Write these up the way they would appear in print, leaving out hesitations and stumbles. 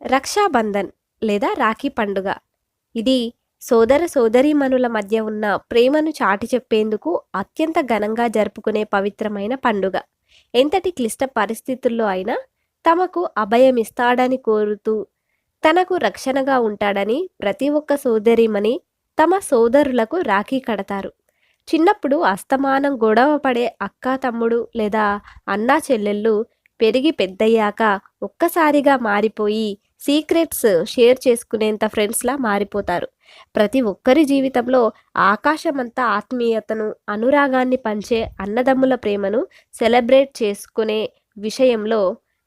రక్షాబంధన్ లేదా రాఖీ పండుగ ఇది సోదర సోదరీమణుల మధ్య ఉన్న ప్రేమను చాటి చెప్పేందుకు అత్యంత ఘనంగా జరుపుకునే పవిత్రమైన పండుగ. ఎంతటి క్లిష్ట పరిస్థితుల్లో అయినా తమకు అభయమిస్తాడని కోరుతూ తనకు రక్షణగా ఉంటాడని ప్రతి ఒక్క సోదరీమణి తమ సోదరులకు రాఖీ కడతారు. చిన్నప్పుడు అస్తమానం గొడవ పడే అక్క తమ్ముడు లేదా అన్నా చెల్లెళ్ళు పెరిగి పెద్దయ్యాక ఒక్కసారిగా మారిపోయి సీక్రెట్స్ షేర్ చేసుకునేంత ఫ్రెండ్స్లా మారిపోతారు. ప్రతి ఒక్కరి జీవితంలో ఆకాశమంతా ఆత్మీయతను, అనురాగాన్ని పంచే అన్నదమ్ముల ప్రేమను సెలబ్రేట్ చేసుకునే విషయంలో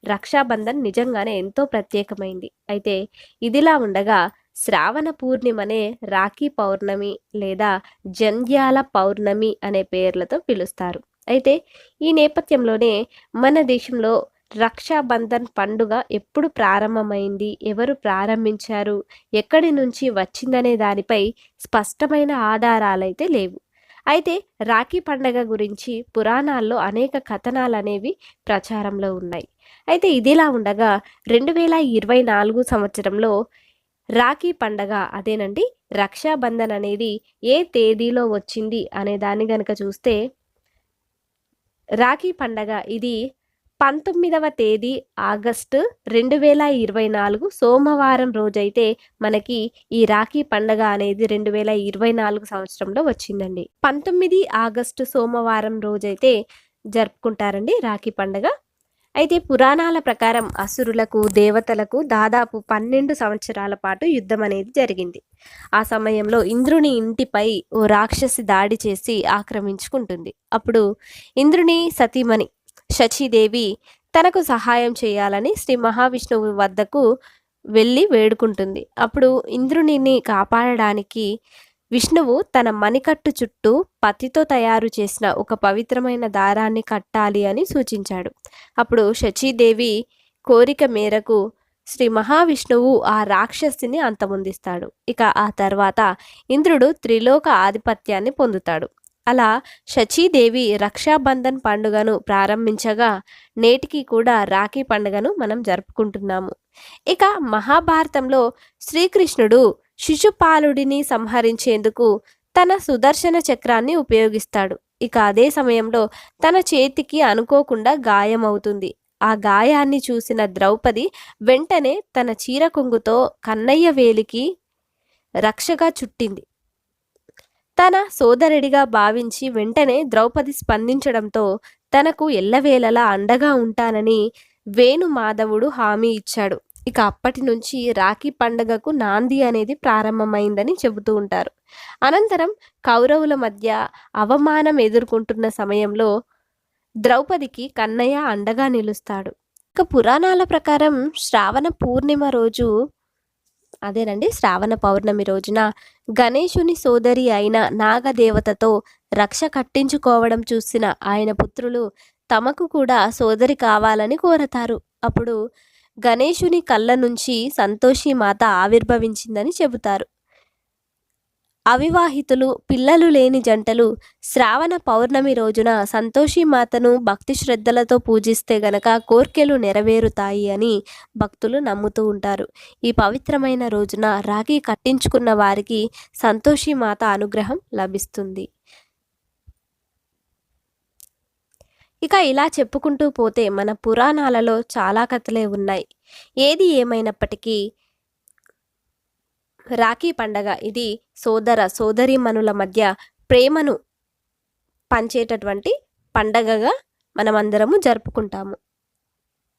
రక్షాబంధన్ నిజంగానే ఎంతో ప్రత్యేకమైంది. అయితే ఇదిలా ఉండగా శ్రావణ పూర్ణిమనే రాఖీ పౌర్ణమి లేదా జంధ్యాల పౌర్ణమి అనే పేర్లతో పిలుస్తారు. అయితే ఈ నేపథ్యంలోనే మన దేశంలో రక్షాబంధన్ పండుగ ఎప్పుడు ప్రారంభమైంది, ఎవరు ప్రారంభించారు, ఎక్కడి నుంచి వచ్చిందనే దానిపై స్పష్టమైన ఆధారాలైతే లేవు. అయితే రాఖీ పండగ గురించి పురాణాల్లో అనేక కథనాలు అనేవి ప్రచారంలో ఉన్నాయి. అయితే ఇదిలా ఉండగా 2024 సంవత్సరంలో రాఖీ పండగ అదేనండి రక్షాబంధన్ అనేది ఏ తేదీలో వచ్చింది అనే దాన్ని గనక చూస్తే రాఖీ పండగ ఇది 19వ తేదీ ఆగస్టు 2024 సోమవారం రోజైతే మనకి ఈ రాఖీ పండగ అనేది 2024 సంవత్సరంలో వచ్చిందండి. 19 ఆగస్టు సోమవారం రోజైతే జరుపుకుంటారండి రాఖీ పండగ. అయితే పురాణాల ప్రకారం అసురులకు దేవతలకు దాదాపు 12 సంవత్సరాల పాటు యుద్ధం అనేది జరిగింది. ఆ సమయంలో ఇంద్రుని ఇంటిపై ఓ రాక్షసి దాడి చేసి ఆక్రమించుకుంటుంది. అప్పుడు ఇంద్రుని సతీమణి శచీదేవి తనకు సహాయం చేయాలని శ్రీ మహావిష్ణువు వద్దకు వెళ్ళి వేడుకుంటుంది. అప్పుడు ఇంద్రునిని కాపాడడానికి విష్ణువు తన మణికట్టు చుట్టూ పత్తితో తయారు చేసిన ఒక పవిత్రమైన దారాన్ని కట్టాలి అని సూచించాడు. అప్పుడు శచీదేవి కోరిక మేరకు శ్రీ మహావిష్ణువు ఆ రాక్షసిని అంతమొందిస్తాడు. ఇక ఆ తర్వాత ఇంద్రుడు త్రిలోక ఆధిపత్యాన్ని పొందుతాడు. అలా శచీదేవి రక్షాబంధన్ పండుగను ప్రారంభించగా నేటికి కూడా రాఖీ పండుగను మనం జరుపుకుంటున్నాము. ఇక మహాభారతంలో శ్రీకృష్ణుడు శిశుపాలుడిని సంహరించేందుకు తన సుదర్శన చక్రాన్ని ఉపయోగిస్తాడు. ఇక అదే సమయంలో తన చేతికి అనుకోకుండా గాయమవుతుంది. ఆ గాయాన్ని చూసిన ద్రౌపది వెంటనే తన చీర కొంగుతో కన్నయ్య వేలికి రక్షగా చుట్టింది. తన సోదరుడిగా భావించి వెంటనే ద్రౌపది స్పందించడంతో తనకు ఎల్లవేళలా అండగా ఉంటానని వేణుమాధవుడు హామీ ఇచ్చాడు. ఇక అప్పటి నుంచి రాఖీ పండుగకు నాంది అనేది ప్రారంభమైందని చెబుతూ ఉంటారు. అనంతరం కౌరవుల మధ్య అవమానం ఎదుర్కొంటున్న సమయంలో ద్రౌపదికి కన్నయ్య అండగా నిలుస్తాడు. ఇక పురాణాల ప్రకారం శ్రావణ పూర్ణిమ రోజు అదేనండి శ్రావణ పౌర్ణమి రోజున గణేశుని సోదరి అయిన నాగదేవతతో రక్ష కట్టించుకోవడం చూసిన ఆయన పుత్రులు తమకు కూడా సోదరి కావాలని కోరతారు. అప్పుడు గణేశుని కళ్ళ నుంచి సంతోషి మాత ఆవిర్భవించిందని చెబుతారు. అవివాహితులు, పిల్లలు లేని జంటలు శ్రావణ పౌర్ణమి రోజున సంతోషి మాతను భక్తి శ్రద్ధలతో పూజిస్తే గనక కోర్కెలు నెరవేరుతాయి అని భక్తులు నమ్ముతూ ఉంటారు. ఈ పవిత్రమైన రోజున రాఖీ కట్టించుకున్న వారికి సంతోషి మాత అనుగ్రహం లభిస్తుంది. ఇక ఇలా చెప్పుకుంటూ పోతే మన పురాణాలలో చాలా కథలే ఉన్నాయి. ఏది ఏమైనప్పటికీ రాఖీ పండగ ఇది సోదర సోదరీమణుల మధ్య ప్రేమను పంచేటటువంటి పండగగా మనమందరము జరుపుకుంటాము.